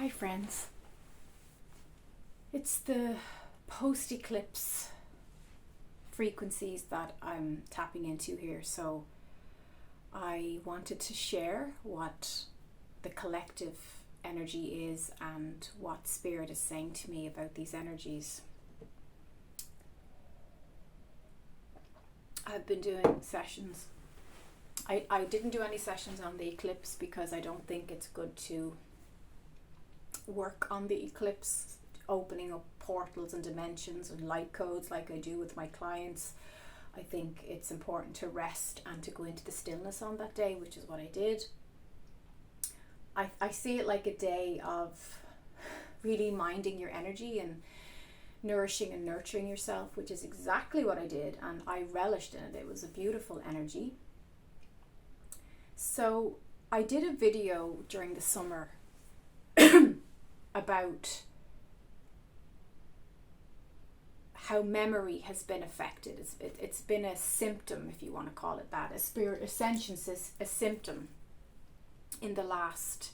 Hi friends, it's the post-eclipse frequencies that I'm tapping into here, so I wanted to share what the collective energy is and what Spirit is saying to me about these energies. I've been doing sessions. I didn't do any sessions on the eclipse because I don't think it's good to work on the eclipse, opening up portals and dimensions and light codes like I do with my clients. I think it's important to rest and to go into the stillness on that day, which is what I did. I see it like a day of really minding your energy and nourishing and nurturing yourself, which is exactly what I did, and I relished in it. It was a beautiful energy. So I did a video during the summer about how memory has been affected. It's been a symptom, if you want to call it that. A spirit ascension is a symptom in the last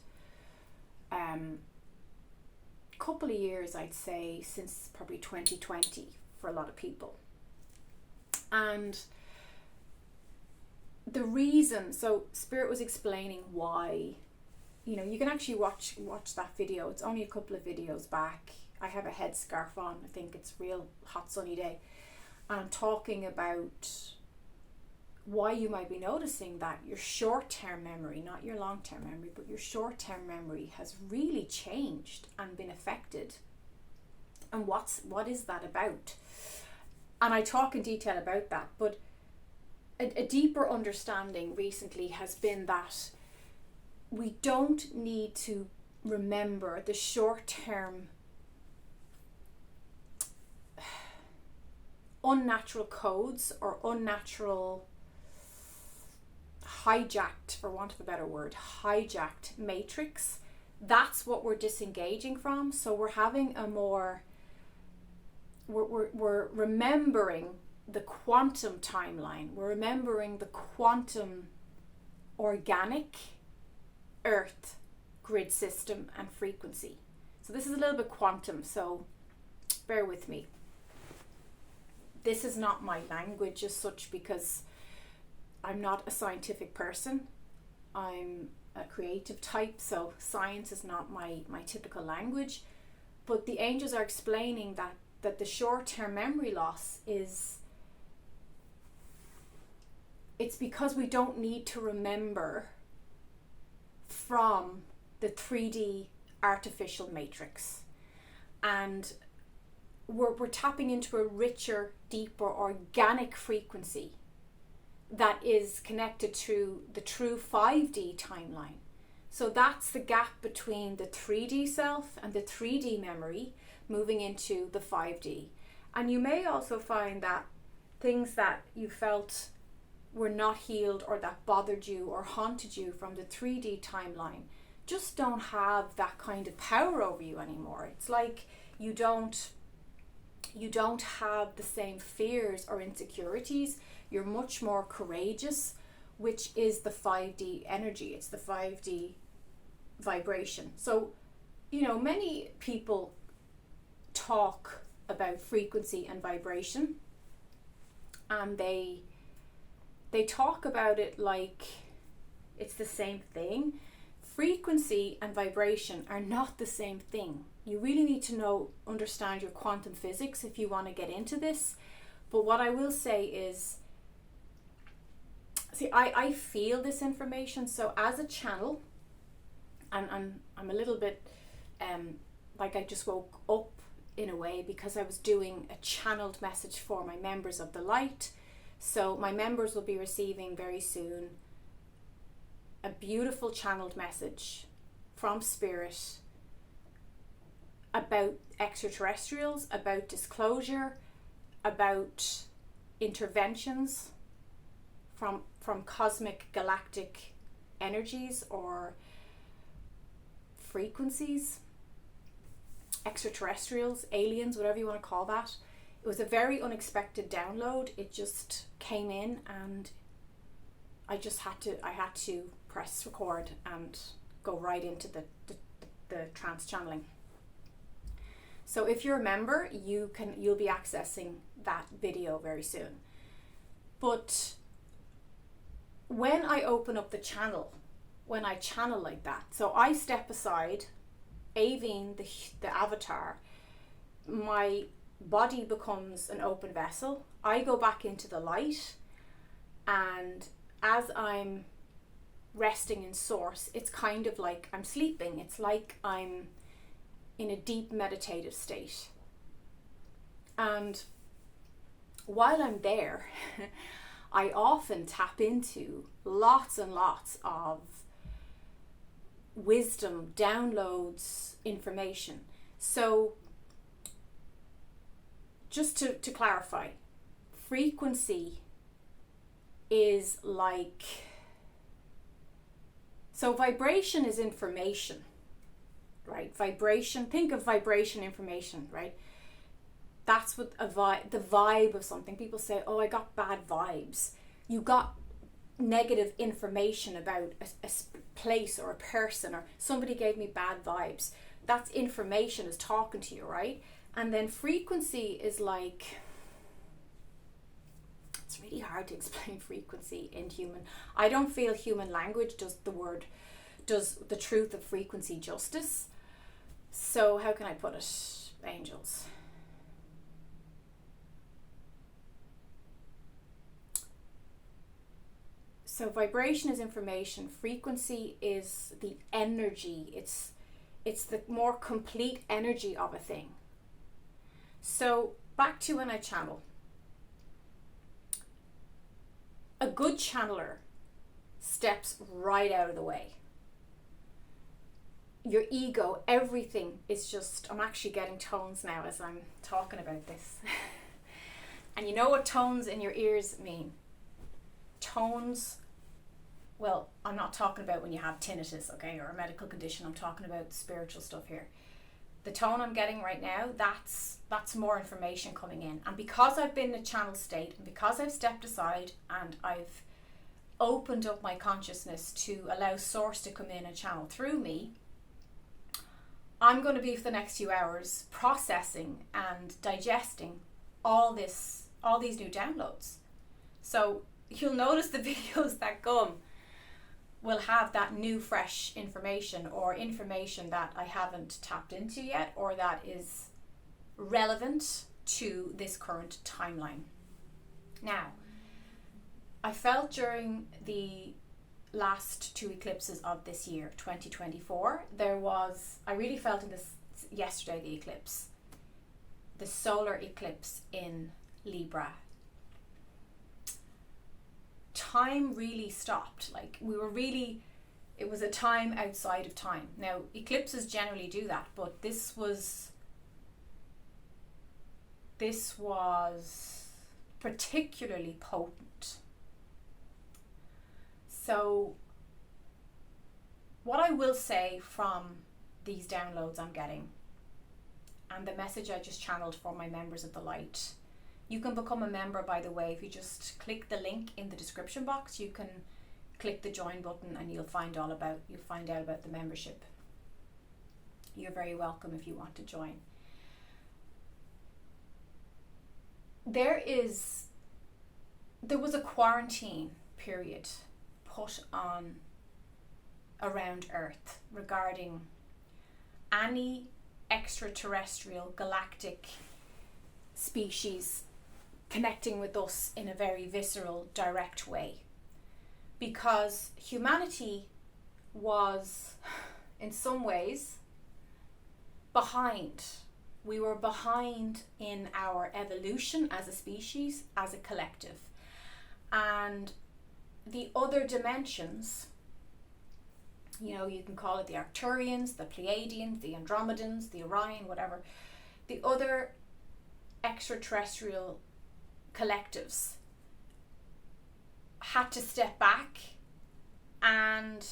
couple of years, I'd say, since probably 2020 for a lot of people. And the reason, so Spirit was explaining why, you can actually watch that video. It's only a couple of videos back. I have a headscarf on. I think it's real hot sunny day. And I'm talking about why you might be noticing that your short-term memory, not your long-term memory, but your short-term memory has really changed and been affected. And what is that about? And I talk in detail about that, but a deeper understanding recently has been that we don't need to remember the short-term unnatural codes or unnatural hijacked, for want of a better word, hijacked matrix. That's what we're disengaging from. So we're having we're remembering the quantum timeline. We're remembering the quantum organic earth grid system and frequency. So this is a little bit quantum, so bear with me. This is not my language as such because I'm not a scientific person. I'm a creative type, so science is not my typical language. But the angels are explaining that the short-term memory loss it's because we don't need to remember from the 3D artificial matrix. And we're tapping into a richer, deeper, organic frequency that is connected to the true 5D timeline. So that's the gap between the 3D self and the 3D memory moving into the 5D. And you may also find that things that you felt were not healed or that bothered you or haunted you from the 3D timeline just don't have that kind of power over you anymore. It's like you don't have the same fears or insecurities. You're much more courageous, which is the 5D energy. It's the 5D vibration. So, many people talk about frequency and vibration, and they talk about it like it's the same thing. Frequency and vibration are not the same thing. You really need to understand your quantum physics if you want to get into this. But what I will say is, I feel this information. So as a channel, and I'm a little bit like I just woke up in a way because I was doing a channeled message for my members of the light. So my members will be receiving very soon a beautiful channeled message from Spirit about extraterrestrials, about disclosure, about interventions from cosmic galactic energies or frequencies, extraterrestrials, aliens, whatever you want to call that. It was a very unexpected download. It just came in and I had to press record and go right into the the trance channeling. So if you're a member, you'll be accessing that video very soon. But when I open up the channel, when I channel like that, so I step aside, Aoibheann, the avatar, my body becomes an open vessel. I go back into the light, and as I'm resting in source, it's kind of like I'm sleeping. It's like I'm in a deep meditative state. And while I'm there, I often tap into lots and lots of wisdom, downloads, information. So just to clarify, frequency is like, so vibration is information, right? Vibration, think of vibration, information, right? That's what the vibe of something. People say, oh, I got bad vibes. You got negative information about a place or a person, or somebody gave me bad vibes. That's information is talking to you, right? And then frequency is like, it's really hard to explain frequency in human. I don't feel human language does the truth of frequency justice. So how can I put it, angels? So vibration is information, frequency is the energy, it's the more complete energy of a thing. So back to when I channel. A good channeler steps right out of the way. Your ego, everything is just, I'm actually getting tones now as I'm talking about this. And you know what tones in your ears mean? Tones, well, I'm not talking about when you have tinnitus, okay, or a medical condition. I'm talking about spiritual stuff here. The tone I'm getting right now, that's more information coming in. And because I've been in a channel state, and because I've stepped aside and I've opened up my consciousness to allow source to come in and channel through me, I'm going to be for the next few hours processing and digesting all these new downloads. So you'll notice the videos that come will have that new fresh information, or information that I haven't tapped into yet, or that is relevant to this current timeline. Now, I felt during the last two eclipses of this year, 2024, I really felt in this yesterday, the eclipse, the solar eclipse in Libra. Time really stopped. Like it was a time outside of time. Now, eclipses generally do that, but this was particularly potent. So what I will say from these downloads I'm getting, and the message I just channeled for my members of the light, you can become a member, by the way. If you just click the link in the description box, you can click the join button and you'll find out about the membership. You're very welcome if you want to join. There was a quarantine period put on around Earth regarding any extraterrestrial galactic species connecting with us in a very visceral, direct way, because humanity was in some ways behind. We were behind in our evolution as a species, as a collective, and the other dimensions, you can call it the Arcturians, the Pleiadians, the Andromedans, the Orion, whatever, the other extraterrestrial collectives had to step back and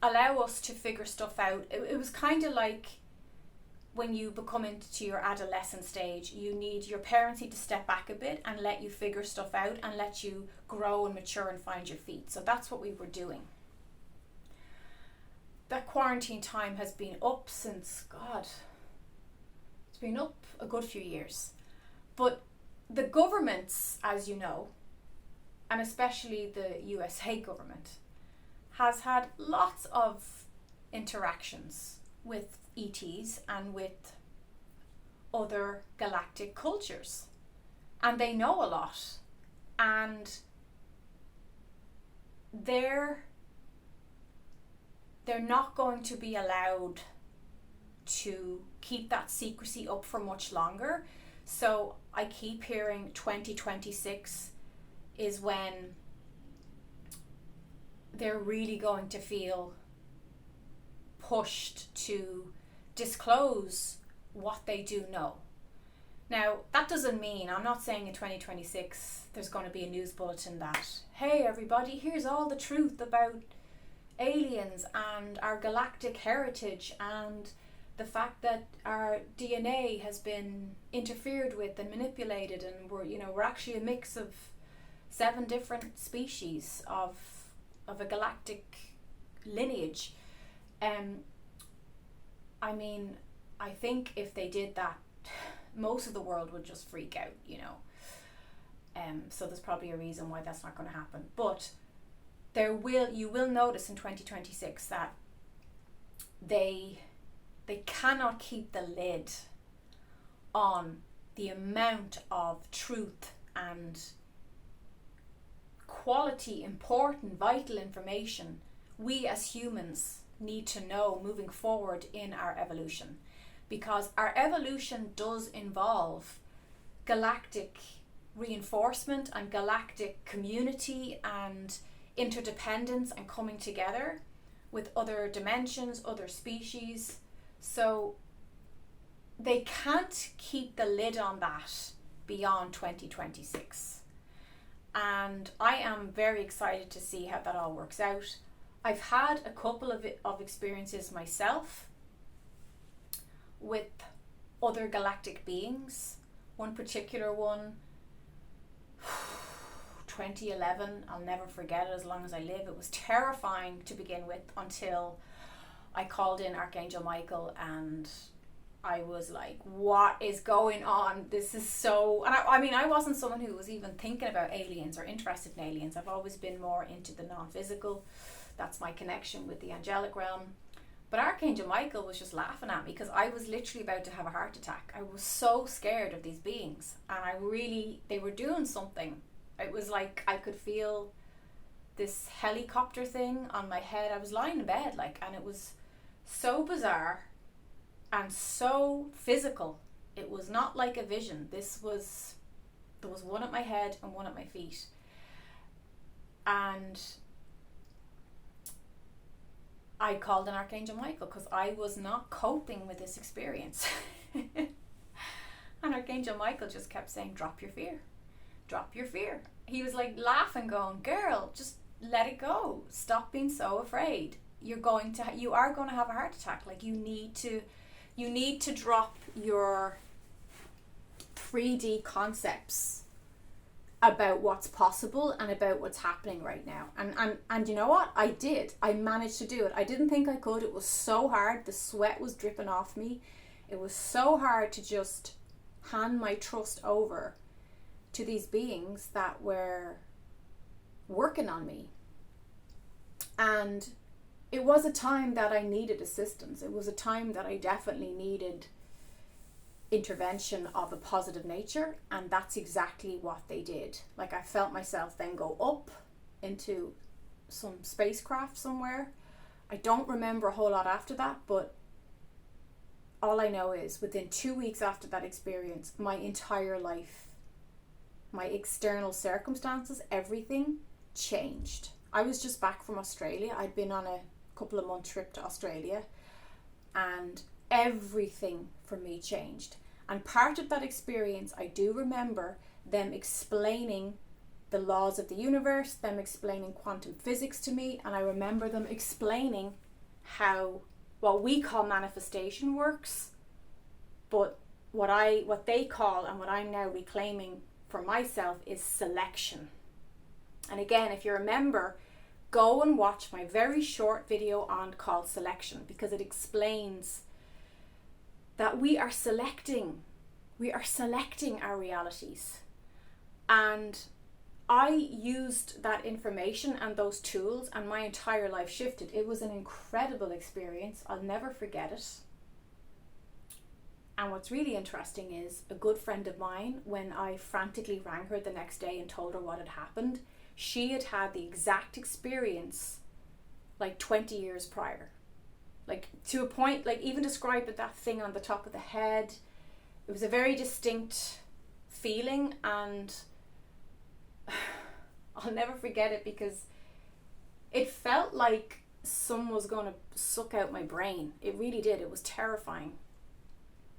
allow us to figure stuff out. It was kind of like when you become into your adolescent stage, your parents need to step back a bit and let you figure stuff out and let you grow and mature and find your feet. So that's what we were doing. that quarantine time has been up since, God, it's been up a good few years. But the governments, as you know, and especially the USA government, has had lots of interactions with ETs and with other galactic cultures. And they know a lot. And they're not going to be allowed to keep that secrecy up for much longer. So I keep hearing 2026 is when they're really going to feel pushed to disclose what they do know. Now, that doesn't mean, I'm not saying in 2026 there's going to be a news bulletin that, hey everybody, here's all the truth about aliens and our galactic heritage and the fact that our DNA has been interfered with and manipulated, and we're actually a mix of 7 different species of a galactic lineage. I mean, I think if they did that, most of the world would just freak out, so there's probably a reason why that's not going to happen. But you will notice in 2026 that they cannot keep the lid on the amount of truth and quality, important, vital information we as humans need to know moving forward in our evolution. Because our evolution does involve galactic reinforcement and galactic community and interdependence and coming together with other dimensions, other species. So they can't keep the lid on that beyond 2026. And I am very excited to see how that all works out. I've had a couple of experiences myself with other galactic beings. One particular one, 2011, I'll never forget it as long as I live. It was terrifying to begin with until I called in Archangel Michael and I was like, what is going on? This is so... And I wasn't someone who was even thinking about aliens or interested in aliens. I've always been more into the non-physical. That's my connection with the angelic realm. But Archangel Michael was just laughing at me because I was literally about to have a heart attack. I was so scared of these beings. And they were doing something. It was like I could feel this helicopter thing on my head. I was lying in bed, and it was so bizarre and so physical. It was not like a vision. There was one at my head and one at my feet. And I called in Archangel Michael because I was not coping with this experience. And Archangel Michael just kept saying, drop your fear. Drop your fear. He was like laughing, going, girl, just let it go. Stop being so afraid. You are going to have a heart attack. You need to drop your 3D concepts about what's possible and about what's happening right now. And you know what? I did. I managed to do it. I didn't think I could. It was so hard. The sweat was dripping off me. It was so hard to just hand my trust over to these beings that were working on me. And it was a time that I needed assistance. It was a time that I definitely needed intervention of a positive nature, and that's exactly what they did. I felt myself then go up into some spacecraft somewhere. I don't remember a whole lot after that, but all I know is within 2 weeks after that experience, my entire life, my external circumstances, everything changed. I was just back from Australia. I'd been on a couple of month trip to Australia, and everything for me changed. And part of that experience, I do remember them explaining the laws of the universe, them explaining quantum physics to me, and I remember them explaining how what we call manifestation works, but what they call, and what I'm now reclaiming for myself, is selection. And again, if you remember, go and watch my very short video on called Selection, because it explains that we are selecting our realities. And I used that information and those tools, and my entire life shifted. It was an incredible experience. I'll never forget it. And what's really interesting is a good friend of mine, when I frantically rang her the next day and told her what had happened, she had had the exact experience like 20 years prior. Like, to a point, like, even described that thing on the top of the head. It was a very distinct feeling, and I'll never forget it, because it felt like someone was going to suck out my brain. It really did. It was terrifying.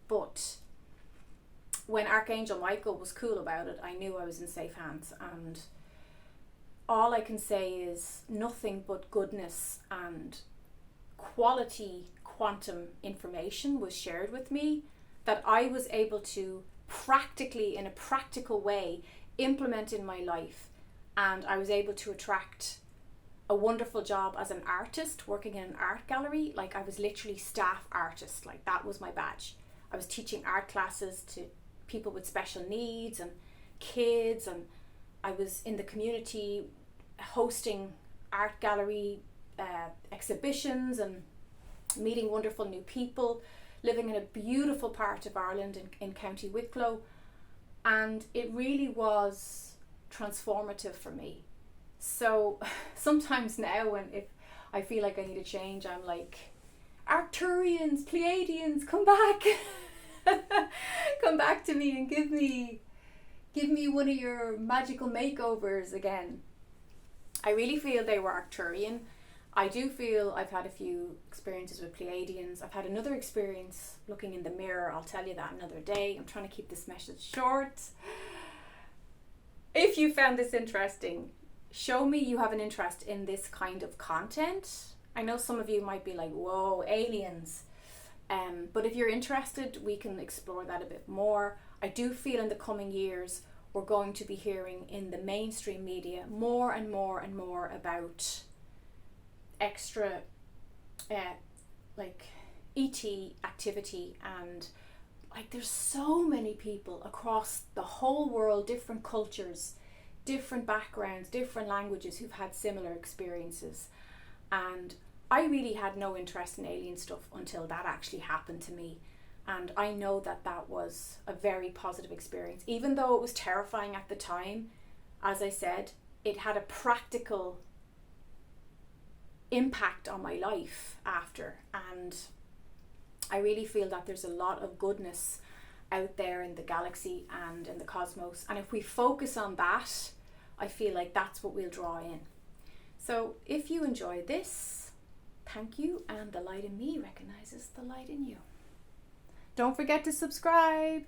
But when Archangel Michael was cool about it, I knew I was in safe hands. And all I can say is nothing but goodness and quality quantum information was shared with me that I was able to practically, in a practical way, implement in my life. And I was able to attract a wonderful job as an artist, working in an art gallery. Like, I was literally staff artist. Like, that was my badge. I was teaching art classes to people with special needs and kids, and I was in the community hosting art gallery exhibitions and meeting wonderful new people, living in a beautiful part of Ireland in County Wicklow. And it really was transformative for me. So sometimes now, if I feel like I need a change, I'm like, Arcturians, Pleiadians, come back. Come back to me and give me one of your magical makeovers again. I really feel they were Arcturian. I do feel I've had a few experiences with Pleiadians. I've had another experience looking in the mirror. I'll tell you that another day. I'm trying to keep this message short. If you found this interesting, show me you have an interest in this kind of content. I know some of you might be like, whoa, aliens. But if you're interested, we can explore that a bit more. I do feel in the coming years, we're going to be hearing in the mainstream media more and more and more about extra, like ET activity. And like, there's so many people across the whole world, different cultures, different backgrounds, different languages, who've had similar experiences. And I really had no interest in alien stuff until that actually happened to me. And I know that that was a very positive experience. Even though it was terrifying at the time, as I said, it had a practical impact on my life after. And I really feel that there's a lot of goodness out there in the galaxy and in the cosmos. And if we focus on that, I feel like that's what we'll draw in. So if you enjoy this, thank you, and the light in me recognizes the light in you. Don't forget to subscribe.